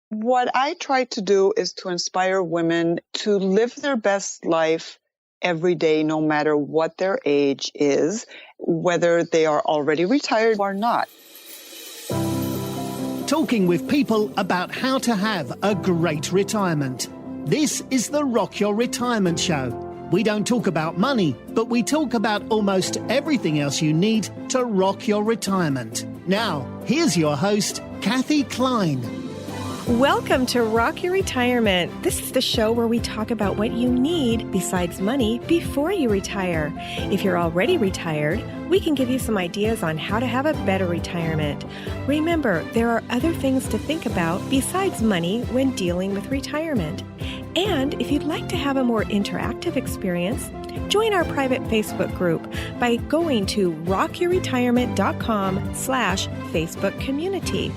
What I try to do is to inspire women to live their best life every day, no matter what their age is, whether they are already retired or not. Talking with people about how to have a great retirement. This is the Rock Your Retirement Show. We don't talk about money, but we talk about almost everything else you need to rock your retirement. Now, here's your host, Kathy Klein. Welcome to Rock Your Retirement. This is the show where we talk about what you need besides money before you retire. If you're already retired, we can give you some ideas on how to have a better retirement. Remember, there are other things to think about besides money when dealing with retirement. And if you'd like to have a more interactive experience, join our private Facebook group by going to rockyourretirement.com/Facebook community.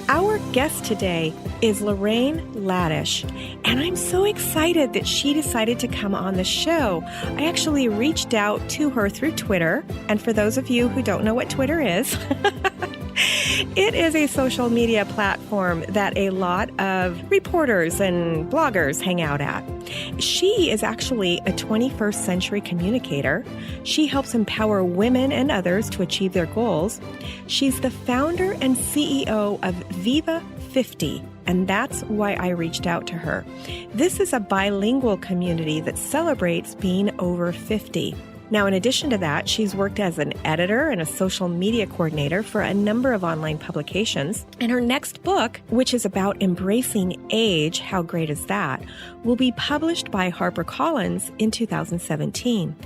Our guest today is Lorraine Laddish, and I'm so excited that she decided to come on the show. I actually reached out to her through Twitter, and for those of you who don't know what Twitter is, it is a social media platform that a lot of reporters and bloggers hang out at. She is actually a 21st century communicator. She helps empower women and others to achieve their goals. She's the founder and CEO of Viva 50, and that's why I reached out to her. This is a bilingual community that celebrates being over 50. Now, in addition to that, she's worked as an editor and a social media coordinator for a number of online publications. And her next book, which is about embracing age, how great is that, will be published by HarperCollins in 2017.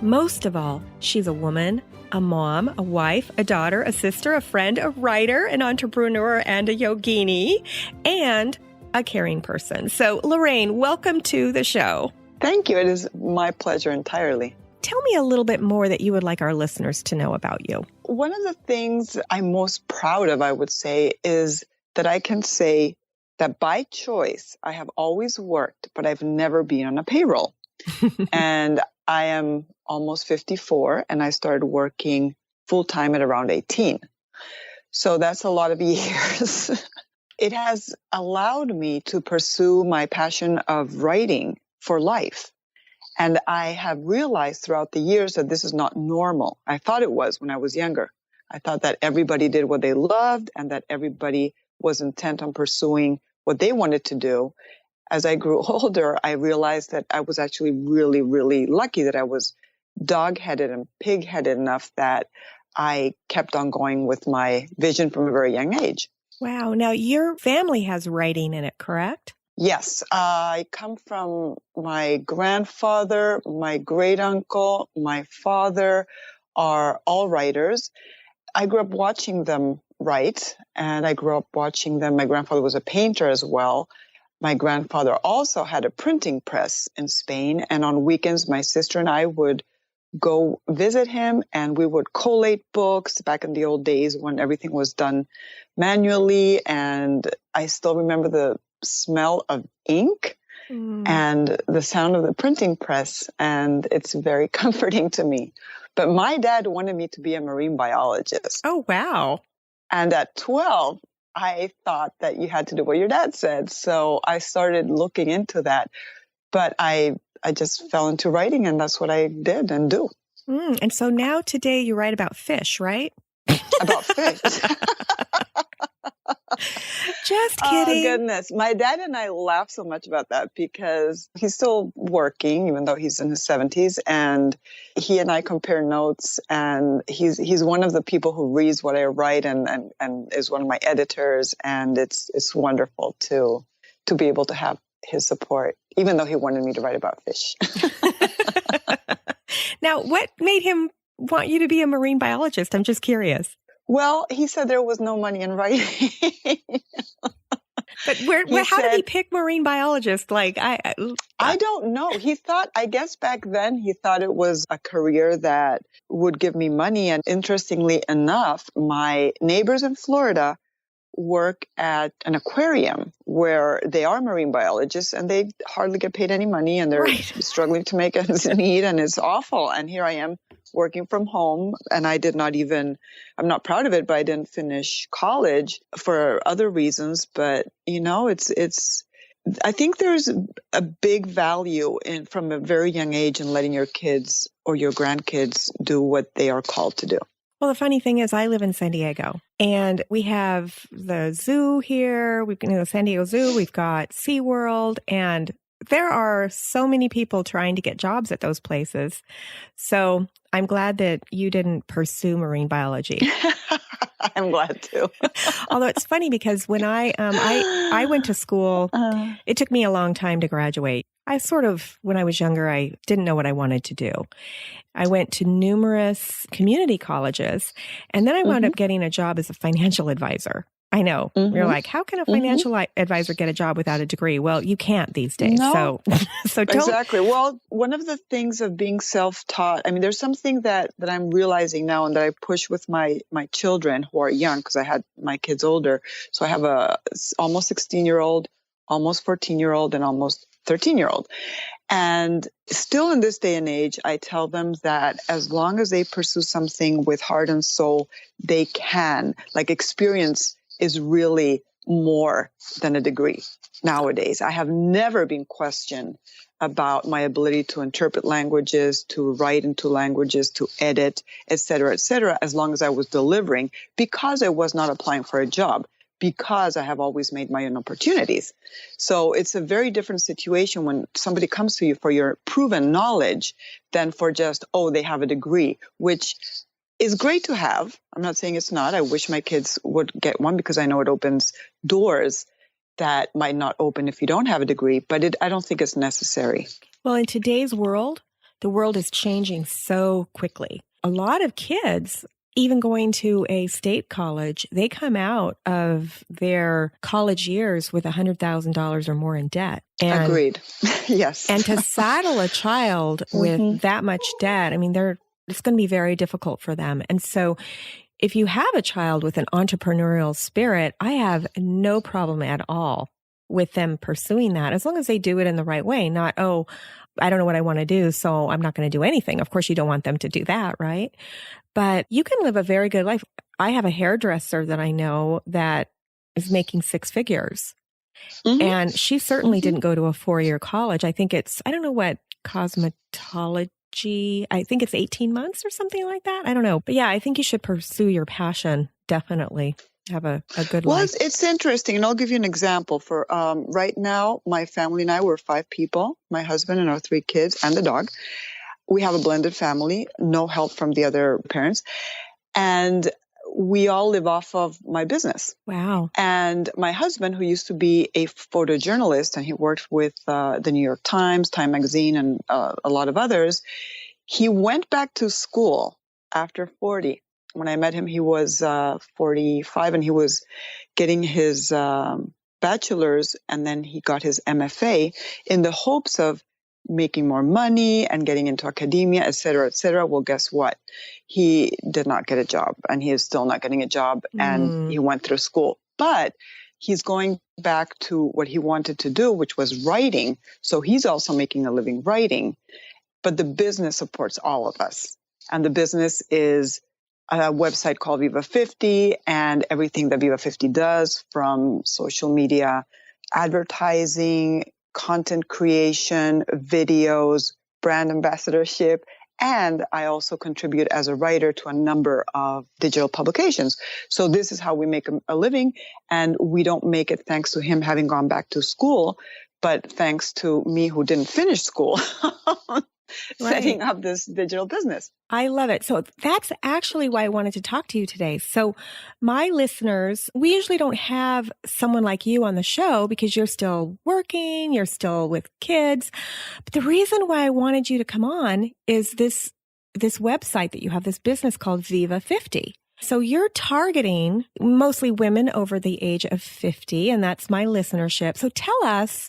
Most of all, she's a woman, a mom, a wife, a daughter, a sister, a friend, a writer, an entrepreneur, and a yogini, and a caring person. So, Lorraine, welcome to the show. Thank you. It is my pleasure entirely. Tell me a little bit more that you would like our listeners to know about you. One of the things I'm most proud of, I would say, is that I can say that by choice, I have always worked, but I've never been on a payroll. And I am almost 54, and I started working full-time at around 18. So that's a lot of years. It has allowed me to pursue my passion of writing for life. And I have realized throughout the years that this is not normal. I thought it was when I was younger. I thought that everybody did what they loved and that everybody was intent on pursuing what they wanted to do. As I grew older, I realized that I was actually really, really lucky that I was dog-headed and pig-headed enough that I kept on going with my vision from a very young age. Wow. Now, your family has writing in it, correct? Yes, I come from my grandfather, my great uncle, my father are all writers. I grew up watching them write, and I grew up watching them. My grandfather was a painter as well. My grandfather also had a printing press in Spain, and on weekends, my sister and I would go visit him, and we would collate books back in the old days when everything was done manually. And I still remember the smell of ink and the sound of the printing press, and it's very comforting to me. But my dad wanted me to be a marine biologist. Oh, wow. And at 12, I thought that you had to do what your dad said. So I started looking into that. But I just fell into writing, and that's what I did and do. And so now today you write about fish, right? About fish. Just kidding. Oh, goodness. My dad and I laugh so much about that because he's still working, even though he's in his 70s. And he and I compare notes. And he's one of the people who reads what I write and is one of my editors. And it's wonderful to be able to have his support, even though he wanted me to write about fish. Now, what made him want you to be a marine biologist? I'm just curious. Well, he said there was no money in writing. But how did he pick marine biologist? I don't know. He thought, I guess back then, he thought it was a career that would give me money. And interestingly enough, my neighbors in Florida work at an aquarium where they are marine biologists and they hardly get paid any money and they're struggling to make ends meet, and it's awful. And here I am working from home, and I'm not proud of it, but I didn't finish college for other reasons. But, I think there's a big value from a very young age in letting your kids or your grandkids do what they are called to do. Well, the funny thing is I live in San Diego and we have the zoo here. We've got the San Diego Zoo. We've got SeaWorld, and there are so many people trying to get jobs at those places. So I'm glad that you didn't pursue marine biology. I'm glad too. Although it's funny because when I went to school, it took me a long time to graduate. When I was younger, I didn't know what I wanted to do. I went to numerous community colleges, and then I wound up getting a job as a financial advisor. I know. You're like, how can a financial advisor get a job without a degree? Well, you can't these days. No. So don't. Exactly. Well, one of the things of being self-taught, there's something that I'm realizing now and that I push with my children who are young, because I had my kids older. So I have a almost 16-year-old, almost 14-year-old, and almost 13-year-old. And still in this day and age, I tell them that as long as they pursue something with heart and soul, they can. Like, experience is really more than a degree nowadays. I have never been questioned about my ability to interpret languages, to write into languages, to edit, et cetera, as long as I was delivering, because I was not applying for a job, because I have always made my own opportunities. So it's a very different situation when somebody comes to you for your proven knowledge than for just, they have a degree, which is great to have. I'm not saying it's not. I wish my kids would get one because I know it opens doors that might not open if you don't have a degree, but I don't think it's necessary. Well, in today's world, the world is changing so quickly. A lot of kids, even going to a state college, they come out of their college years with $100,000 or more in debt. And, agreed. Yes. And to saddle a child with that much debt, it's going to be very difficult for them. And so if you have a child with an entrepreneurial spirit, I have no problem at all with them pursuing that, as long as they do it in the right way. Not, I don't know what I want to do, so I'm not going to do anything. Of course, you don't want them to do that, right? But you can live a very good life. I have a hairdresser that I know that is making 6 figures. And she certainly didn't go to a 4-year college. I don't know what cosmetology, I think it's 18 months or something like that. I don't know. But yeah, I think you should pursue your passion. Definitely have a good life. Well, it's interesting. And I'll give you an example. For right now, my family and I, we're 5 people, my husband and our 3 kids and the dog. We have a blended family, no help from the other parents. And we all live off of my business. Wow. And my husband, who used to be a photojournalist, and he worked with the New York Times, Time Magazine, and a lot of others, he went back to school after 40. When I met him, he was 45, and he was getting his bachelor's, and then he got his MFA in the hopes of making more money and getting into academia, et cetera, et cetera. Well, guess what? He did not get a job, and he is still not getting a job, and he went through school. But he's going back to what he wanted to do, which was writing. So he's also making a living writing. But the business supports all of us. And the business is a website called Viva 50, and everything that Viva 50 does, from social media, advertising, content creation, videos, brand ambassadorship, and I also contribute as a writer to a number of digital publications. So this is how we make a living, and we don't make it thanks to him having gone back to school, but thanks to me who didn't finish school. Setting up this digital business. I love it. So that's actually why I wanted to talk to you today. So my listeners, we usually don't have someone like you on the show because you're still working, you're still with kids. But the reason why I wanted you to come on is this website that you have, this business called Viva 50. So you're targeting mostly women over the age of 50, and that's my listenership. So tell us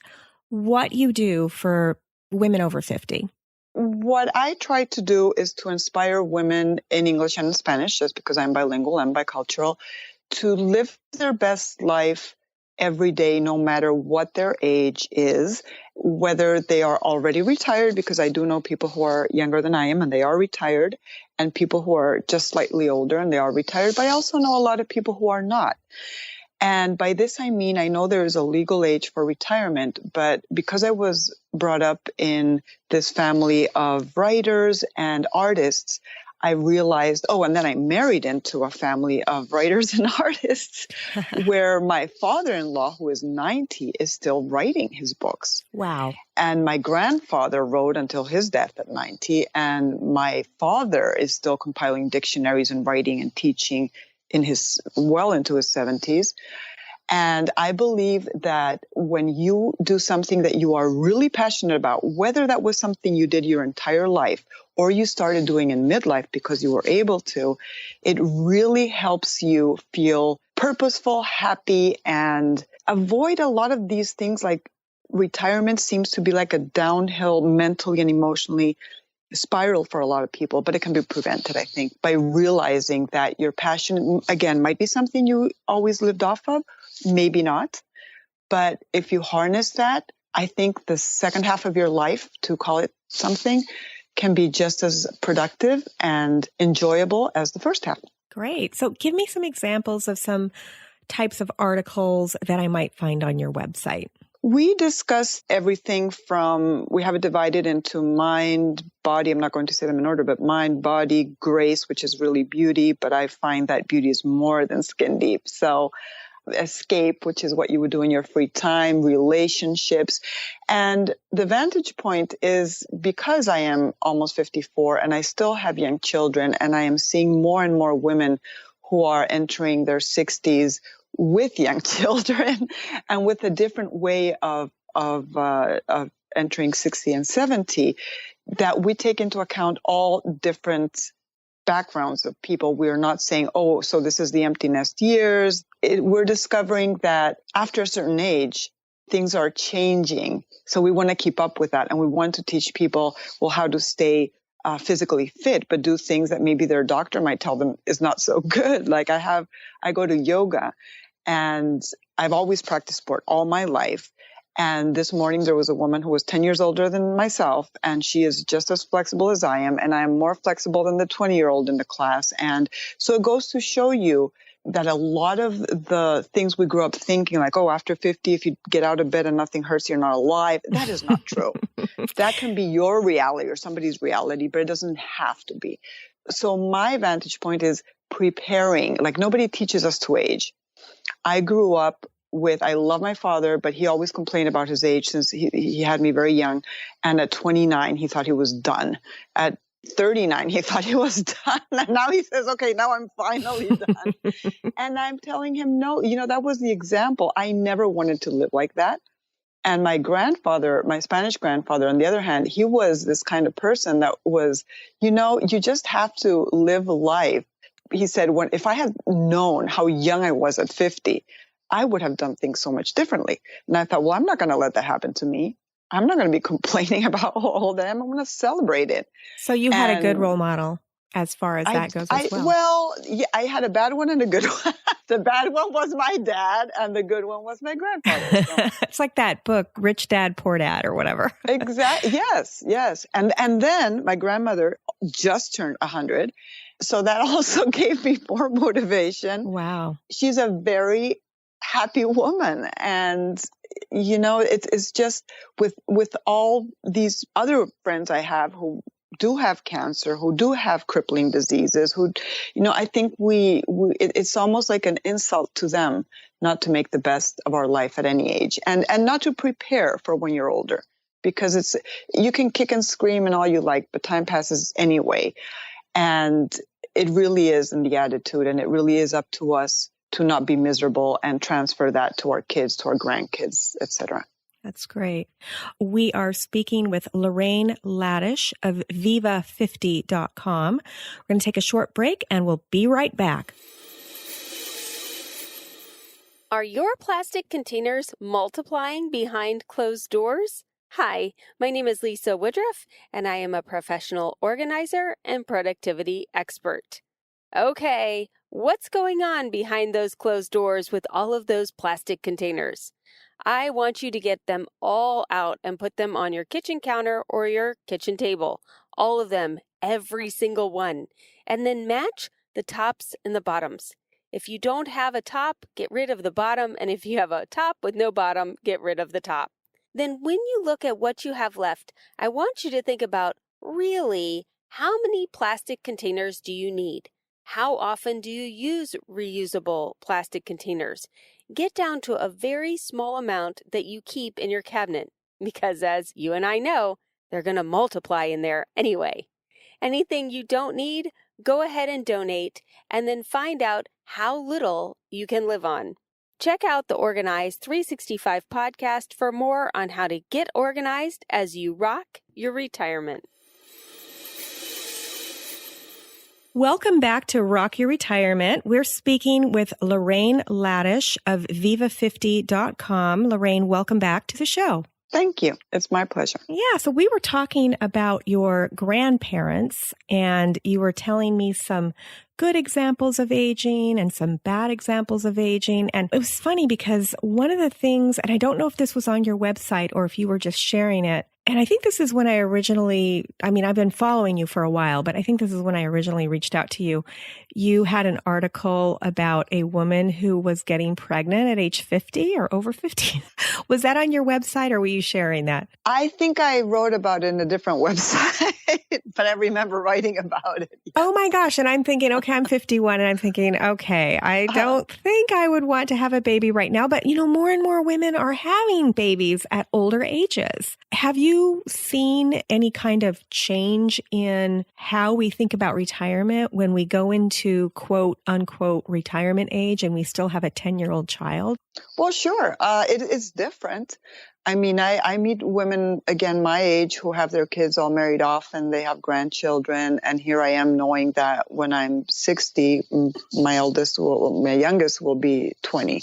what you do for women over 50. What I try to do is to inspire women in English and in Spanish, just because I'm bilingual and bicultural, to live their best life every day, no matter what their age is, whether they are already retired, because I do know people who are younger than I am and they are retired, and people who are just slightly older and they are retired. But I also know a lot of people who are not. And by this, I mean, I know there is a legal age for retirement, but because I was brought up in this family of writers and artists, I realized, and then I married into a family of writers and artists where my father-in-law, who is 90, is still writing his books. Wow. And my grandfather wrote until his death at 90. And my father is still compiling dictionaries and writing and teaching well into his 70s. And I believe that when you do something that you are really passionate about, whether that was something you did your entire life or you started doing in midlife because you were able to, it really helps you feel purposeful, happy, and avoid a lot of these things. Like retirement seems to be like a downhill mentally and emotionally spiral for a lot of people, but it can be prevented, I think, by realizing that your passion, again, might be something you always lived off of, maybe not. But if you harness that, I think the second half of your life, to call it something, can be just as productive and enjoyable as the first half. Great. So give me some examples of some types of articles that I might find on your website. We discuss everything from, we have it divided into mind, body, I'm not going to say them in order, but mind, body, grace, which is really beauty, but I find that beauty is more than skin deep. So escape, which is what you would do in your free time, relationships. And the vantage point is because I am almost 54 and I still have young children, and I am seeing more and more women who are entering their 60s with young children and with a different way of entering 60 and 70, that we take into account all different backgrounds of people. We are not saying, so this is the empty nest years. We're discovering that after a certain age, things are changing. So we want to keep up with that. And we want to teach people, how to stay physically fit, but do things that maybe their doctor might tell them is not so good. Like I go to yoga, and I've always practiced sport all my life. And this morning there was a woman who was 10 years older than myself, and she is just as flexible as I am. And I am more flexible than the 20-year-old in the class. And so it goes to show you that a lot of the things we grew up thinking, like, after 50, if you get out of bed and nothing hurts, you're not alive. That is not true. That can be your reality or somebody's reality, but it doesn't have to be. So my vantage point is preparing. Like, nobody teaches us to age. I grew up I love my father, but he always complained about his age since he had me very young. And at 29, he thought he was done. At 39, he thought he was done. And now he says, okay, now I'm finally done. And I'm telling him, no, that was the example. I never wanted to live like that. And my grandfather, my Spanish grandfather, on the other hand, he was this kind of person that was, you just have to live life. He said, if I had known how young I was at 50, I would have done things so much differently. And I thought, I'm not going to let that happen to me. I'm not going to be complaining about how old I am. I'm going to celebrate it. So you had a good role model as far as that goes as well. Well, yeah, I had a bad one and a good one. The bad one was my dad, and the good one was my grandfather. So. It's like that book, Rich Dad, Poor Dad, or whatever. Exactly. Yes. And then my grandmother just turned 100. So that also gave me more motivation. Wow. She's a very happy woman. And, it's just with all these other friends I have who do have cancer, who do have crippling diseases, who, I think it's almost like an insult to them not to make the best of our life at any age and not to prepare for when you're older, because you can kick and scream and all you like, but time passes anyway. And it really is in the attitude, and it really is up to us to not be miserable and transfer that to our kids, to our grandkids, etc. That's great. We are speaking with Lorraine Laddish of Viva50.com. We're going to take a short break and we'll be right back. Are your plastic containers multiplying behind closed doors? Hi, my name is Lisa Woodruff, and I am a professional organizer and productivity expert. Okay, what's going on behind those closed doors with all of those plastic containers? I want you to get them all out and put them on your kitchen counter or your kitchen table. All of them, every single one. And then match the tops and the bottoms. If you don't have a top, get rid of the bottom. And if you have a top with no bottom, get rid of the top. Then when you look at what you have left, I want you to think about, really, how many plastic containers do you need? How often do you use reusable plastic containers? Get down to a very small amount that you keep in your cabinet, because as you and I know, they're going to multiply in there anyway. Anything you don't need, go ahead and donate, and then find out how little you can live on. Check out the Organized 365 podcast for more on how to get organized as you rock your retirement. Welcome back to Rock Your Retirement. We're speaking with Lorraine Laddish of Viva50.com. Lorraine, welcome back to the show. Thank you. It's my pleasure. Yeah, so we were talking about your grandparents, and you were telling me some good examples of aging and some bad examples of aging. And it was funny because one of the things, and I don't know if this was on your website or if you were just sharing it, and I think this is when I've been following you for a while, but I think this is when I originally reached out to you. You had an article about a woman who was getting pregnant at age 50 or over 50. Was that on your website, or were you sharing that? I think I wrote about it in a different website, but I remember writing about it. Oh my gosh. And I'm thinking, okay, I'm 51 and I'm thinking, okay, I don't think I would want to have a baby right now. But, more and more women are having babies at older ages. Have you seen any kind of change in how we think about retirement when we go into quote unquote retirement age and we still have a 10-year-old child? Well, sure. It is different. I meet women, again, my age, who have their kids all married off and they have grandchildren. And here I am knowing that when I'm 60, my youngest will be 20.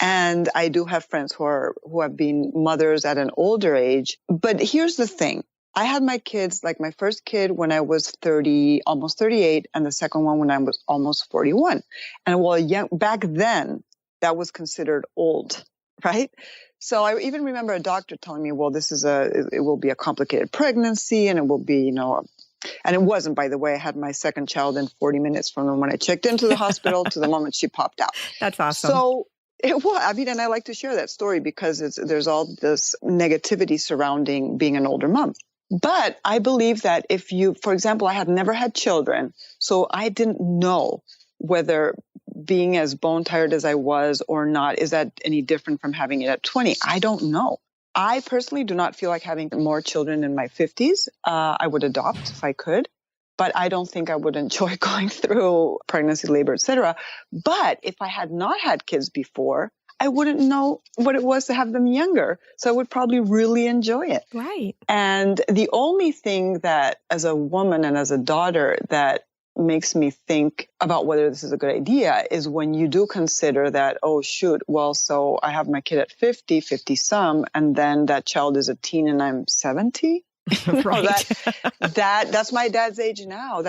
And I do have friends who have been mothers at an older age. But here's the thing. I had my kids, like my first kid when I was 30, almost 38, and the second one when I was almost 41. And back then, that was considered old, right? So I even remember a doctor telling me, well, it will be a complicated pregnancy and it will be, and it wasn't, by the way. I had my second child in 40 minutes from when I checked into the hospital to the moment she popped out. That's awesome. So it was, and I like to share that story because there's all this negativity surrounding being an older mom. But I believe that for example, I had never had children, so I didn't know whether being as bone tired as I was or not, is that any different from having it at 20? I don't know. I personally do not feel like having more children in my 50s. I would adopt if I could, but I don't think I would enjoy going through pregnancy, labor, etc. But if I had not had kids before, I wouldn't know what it was to have them younger. So I would probably really enjoy it. Right. And the only thing that as a woman and as a daughter that makes me think about whether this is a good idea is when you do consider that, oh, shoot, well, so I have my kid at 50 some, and then that child is a teen and I'm 70. Right. That's my dad's age now.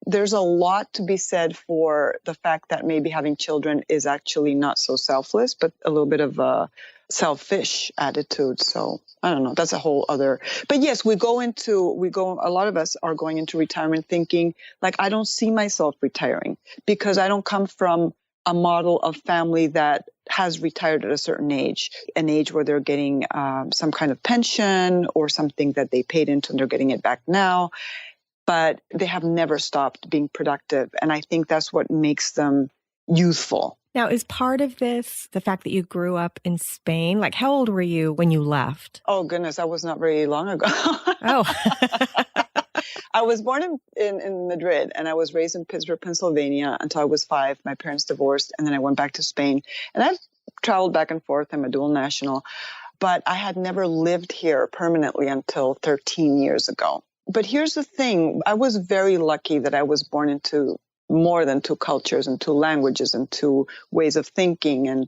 There's a lot to be said for the fact that maybe having children is actually not so selfless, but a little bit of a selfish attitude. So I don't know. That's a whole other, but yes, a lot of us are going into retirement thinking like, I don't see myself retiring because I don't come from a model of family that has retired at a certain age, an age where they're getting some kind of pension or something that they paid into and they're getting it back now. But they have never stopped being productive. And I think that's what makes them youthful. Now, is part of this the fact that you grew up in Spain? Like, how old were you when you left? Oh, goodness, that was not very long ago. Oh. I was born in Madrid, and I was raised in Pittsburgh, Pennsylvania until I was 5. My parents divorced, and then I went back to Spain. And I've traveled back and forth. I'm a dual national. But I had never lived here permanently until 13 years ago. But here's the thing. I was very lucky that I was born into more than 2 cultures and 2 languages and 2 ways of thinking.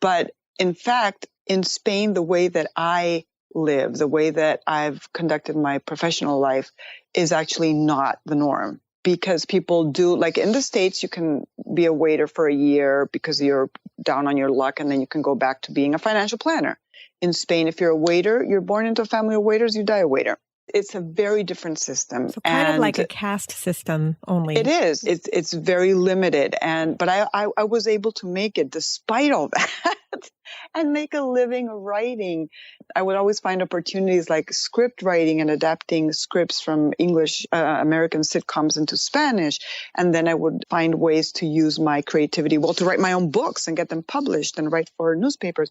But in fact, in Spain, the way that I live, the way that I've conducted my professional life is actually not the norm. because people do, like in the States, you can be a waiter for a year because you're down on your luck, and then you can go back to being a financial planner. In Spain, if you're a waiter, you're born into a family of waiters, you die a waiter. It's a very different system. So kind of like a caste system only. It is. It's very limited. But I was able to make it despite all that and make a living writing. I would always find opportunities like script writing and adapting scripts from English, American sitcoms into Spanish. And then I would find ways to use my creativity, to write my own books and get them published and write for newspapers.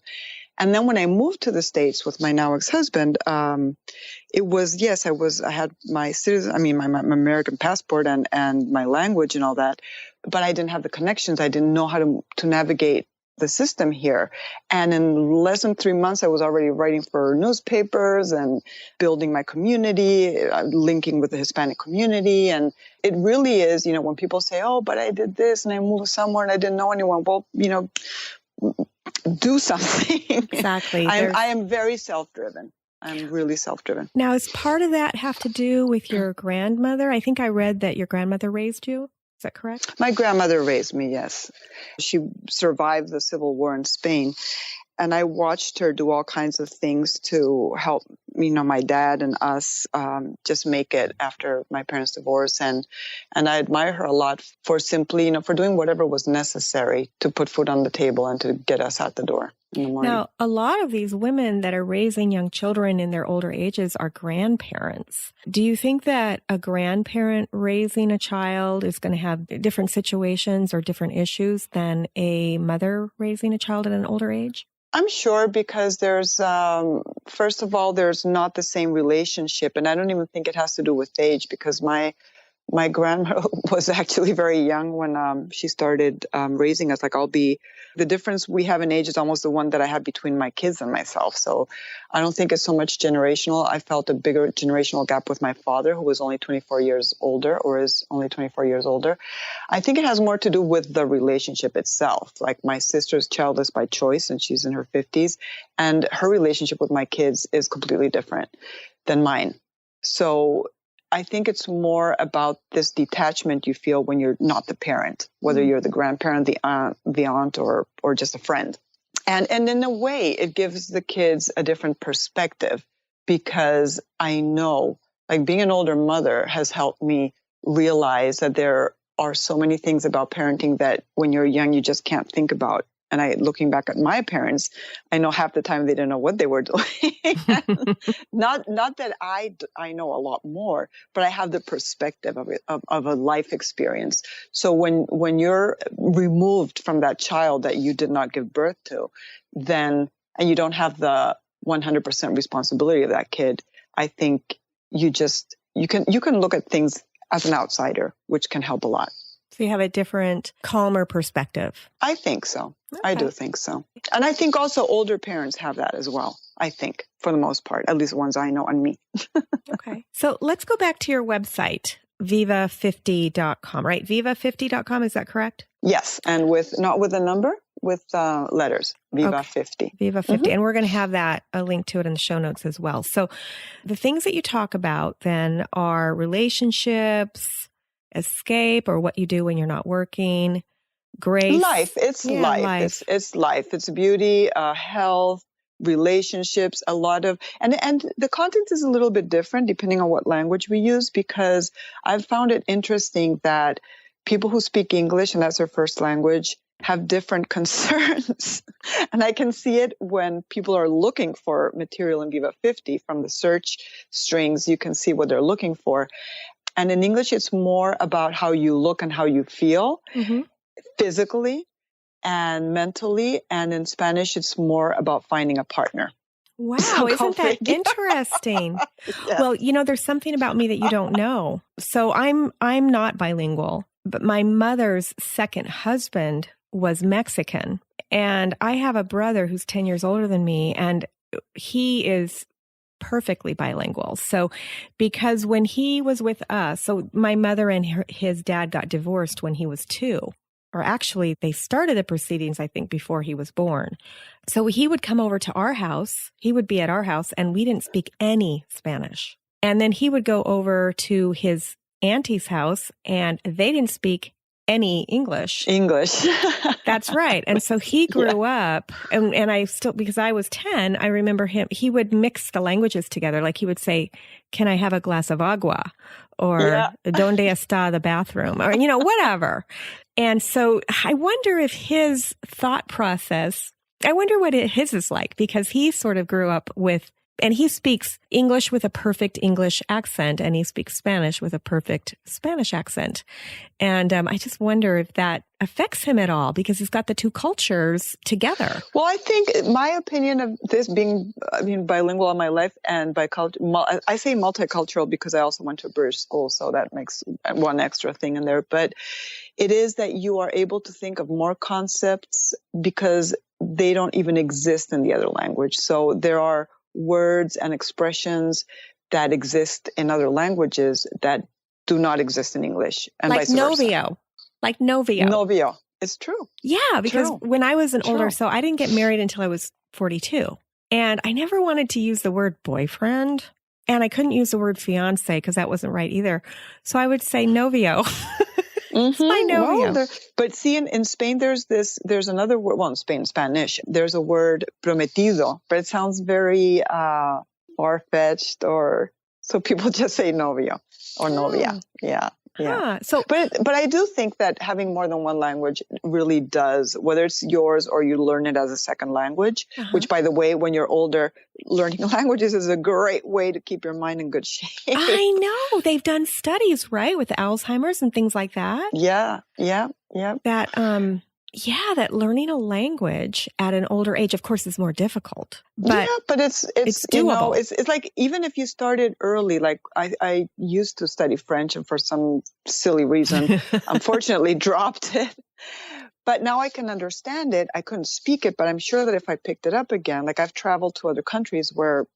And then when I moved to the States with my now ex-husband, it was, yes, I had my my American passport and my language and all that, but I didn't have the connections. I didn't know how to navigate the system here. And in less than 3 months, I was already writing for newspapers and building my community, linking with the Hispanic community. And it really is, when people say, oh, but I did this and I moved somewhere and I didn't know anyone. Well, do something. Exactly. I am very self-driven. I'm really self-driven. Now, does part of that have to do with your grandmother? I think I read that your grandmother raised you. Is that correct? My grandmother raised me, yes. She survived the Civil War in Spain. And I watched her do all kinds of things to help, my dad and us just make it after my parents' divorce. And I admire her a lot for simply, for doing whatever was necessary to put food on the table and to get us out the door in the morning. Now, a lot of these women that are raising young children in their older ages are grandparents. Do you think that a grandparent raising a child is going to have different situations or different issues than a mother raising a child at an older age? I'm sure, because there's, first of all, there's not the same relationship. And I don't even think it has to do with age, because my grandma was actually very young when she started raising us. The difference we have in age is almost the one that I had between my kids and myself. So I don't think it's so much generational. I felt a bigger generational gap with my father, who was only 24 years older, or is only 24 years older. I think it has more to do with the relationship itself. Like, my sister's childless by choice, and she's in her 50s. And her relationship with my kids is completely different than mine. So I think it's more about this detachment you feel when you're not the parent, whether you're the grandparent, the aunt, or just a friend. And in a way, it gives the kids a different perspective, because I know, like, being an older mother has helped me realize that there are so many things about parenting that when you're young, you just can't think about. And looking back at my parents, I know half the time they didn't know what they were doing. Not that I know a lot more, but I have the perspective of a life experience. So when you're removed from that child that you did not give birth to, and you don't have the 100% responsibility of that kid, I think you can look at things as an outsider, which can help a lot. So you have a different, calmer perspective. I think so. Okay. I do think so. And I think also older parents have that as well, I think, for the most part, at least the ones I know on me. Okay. So let's go back to your website, Viva50.com, right? Viva50.com, is that correct? Yes. And not with a number, with letters, Viva50. Okay. Viva50. Mm-hmm. And we're going to have a link to it in the show notes as well. So the things that you talk about then are relationships, escape, or what you do when you're not working, grace. Life. It's life. It's life. It's beauty, health, relationships, a lot of, and the content is a little bit different depending on what language we use, because I've found it interesting that people who speak English and that's their first language have different concerns. And I can see it when people are looking for material in Viva 50 from the search strings. You can see what they're looking for. And in English, it's more about how you look and how you feel, mm-hmm. physically and mentally. And in Spanish, it's more about finding a partner. Wow, isn't that interesting? Yeah. Well, there's something about me that you don't know. So I'm not bilingual, but my mother's second husband was Mexican. And I have a brother who's 10 years older than me, and he is perfectly bilingual. So because when he was with us, so my mother and his dad got divorced when he was 2, or actually they started the proceedings, I think, before he was born. So he would come over to our house, he would be at our house, and we didn't speak any Spanish. And then he would go over to his auntie's house, and they didn't speak any English. That's right. And so he grew up, and I still, because I was 10, I remember he would mix the languages together. Like he would say, "Can I have a glass of agua?" Or "Donde está the bathroom?" Or, whatever. And so I wonder if his thought process, I wonder what his is like, because he sort of grew up with, and he speaks English with a perfect English accent, and he speaks Spanish with a perfect Spanish accent. And I just wonder if that affects him at all, because he's got the two cultures together. Well, I think my opinion of this being, bilingual all my life, and I say multicultural because I also went to a British school, so that makes one extra thing in there. But it is that you are able to think of more concepts because they don't even exist in the other language. So there are words and expressions that exist in other languages that do not exist in English, and like vice versa. Novio. It's true. Yeah, because when I was older, so I didn't get married until I was 42. And I never wanted to use the word boyfriend. And I couldn't use the word fiance because that wasn't right either. So I would say novio. It's my novio. Well, but see, in Spain, there's another word. Well, in Spanish, there's a word prometido, but it sounds very far-fetched, so people just say novio or novia. Yeah. Yeah. So, but I do think that having more than one language really does, whether it's yours or you learn it as a second language, which, by the way, when you're older, learning languages is a great way to keep your mind in good shape. I know. They've done studies, right, with Alzheimer's and things like that. Yeah. That learning a language at an older age, of course, is more difficult. But it's doable. It's like, even if you started early, like I used to study French, and for some silly reason, unfortunately dropped it. But now I can understand it. I couldn't speak it, but I'm sure that if I picked it up again, like I've traveled to other countries where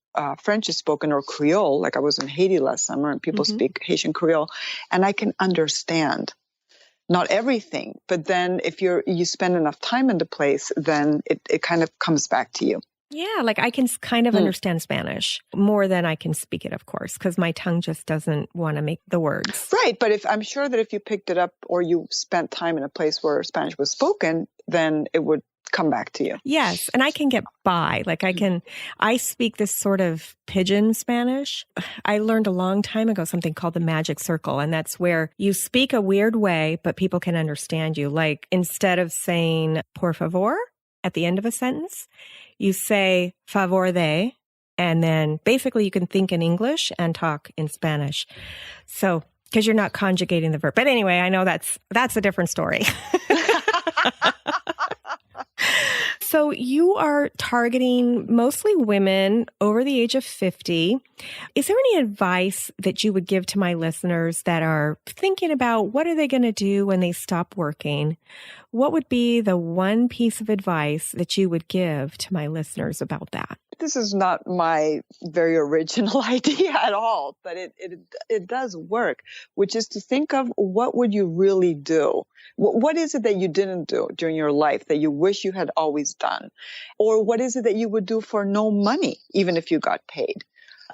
French is spoken, or Creole, like I was in Haiti last summer and people speak Haitian Creole, and I can understand. Not everything, but then if you spend enough time in the place, then it kind of comes back to you. Yeah, like I can kind of understand Spanish more than I can speak it, of course, because my tongue just doesn't want to make the words. Right, but I'm sure that if you picked it up or you spent time in a place where Spanish was spoken, then it would come back to you. Yes, and I can get by. Like I speak this sort of pidgin Spanish. I learned a long time ago something called the magic circle, and that's where you speak a weird way, but people can understand you. Like instead of saying por favor at the end of a sentence, you say favor de, and then basically you can think in English and talk in Spanish. So, because you're not conjugating the verb. But anyway, I know that's a different story. So you are targeting mostly women over the age of 50. Is there any advice that you would give to my listeners that are thinking about what are they going to do when they stop working? What would be the one piece of advice that you would give to my listeners about that? This is not my very original idea at all, but it does work, which is to think of what would you really do? What is it that you didn't do during your life that you wish you had always done? Or what is it that you would do for no money, even if you got paid?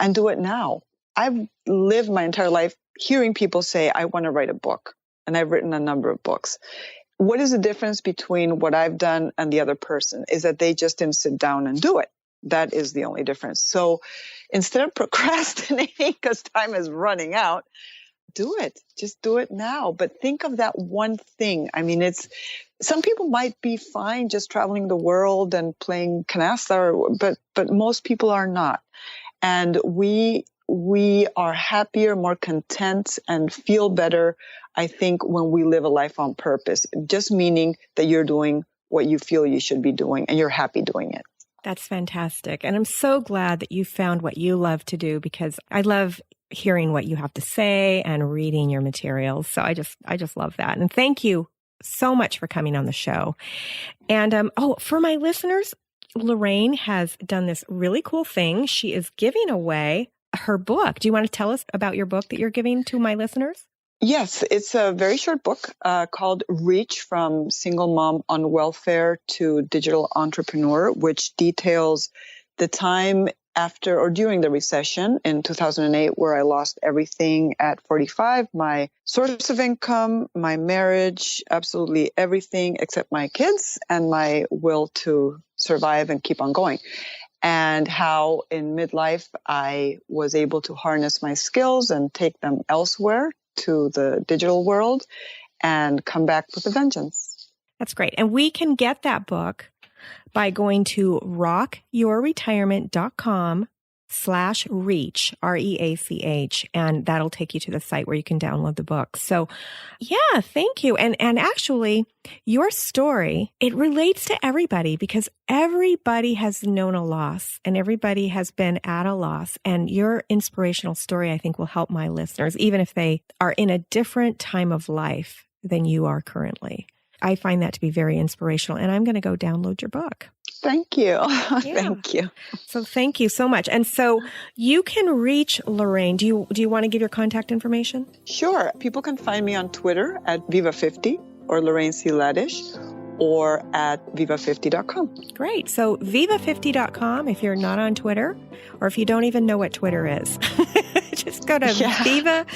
And do it now. I've lived my entire life hearing people say, I want to write a book. And I've written a number of books. What is the difference between what I've done and the other person? Is that they just didn't sit down and do it. That is the only difference. So instead of procrastinating because time is running out, do it. Just do it now. But think of that one thing. I mean, some people might be fine just traveling the world and playing canasta, but most people are not. And we are happier, more content, and feel better, I think, when we live a life on purpose. Just meaning that you're doing what you feel you should be doing and you're happy doing it. That's fantastic. And I'm so glad that you found what you love to do, because I love hearing what you have to say and reading your materials. So I just love that. And thank you so much for coming on the show. And for my listeners, Lorraine has done this really cool thing. She is giving away her book. Do you want to tell us about your book that you're giving to my listeners? Yes, it's a very short book called Reach: From Single Mom on Welfare to Digital Entrepreneur, which details the time after or during the recession in 2008, where I lost everything at 45, my source of income, my marriage, absolutely everything except my kids and my will to survive and keep on going. And how in midlife I was able to harness my skills and take them elsewhere to the digital world and come back with a vengeance. That's great. And we can get that book by going to rockyourretirement.com/reach, REACH, and that'll take you to the site where you can download the book. So yeah, thank you. And actually, your story, it relates to everybody because everybody has known a loss and everybody has been at a loss. And your inspirational story, I think, will help my listeners, even if they are in a different time of life than you are currently. I find that to be very inspirational, and I'm going to go download your book. Thank you. Yeah. Thank you. So thank you so much. And so you can reach Lorraine. Do you want to give your contact information? Sure. People can find me on Twitter at Viva50 or Lorraine C. Laddish or at Viva50.com. Great. So Viva50.com if you're not on Twitter or if you don't even know what Twitter is. Just go to Viva50,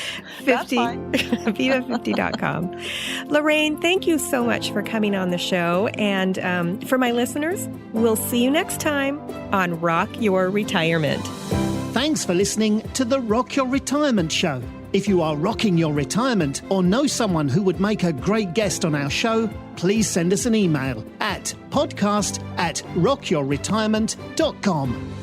Viva50.com. Lorraine, thank you so much for coming on the show. And for my listeners, we'll see you next time on Rock Your Retirement. Thanks for listening to the Rock Your Retirement Show. If you are rocking your retirement or know someone who would make a great guest on our show, please send us an email at podcast@rockyourretirement.com.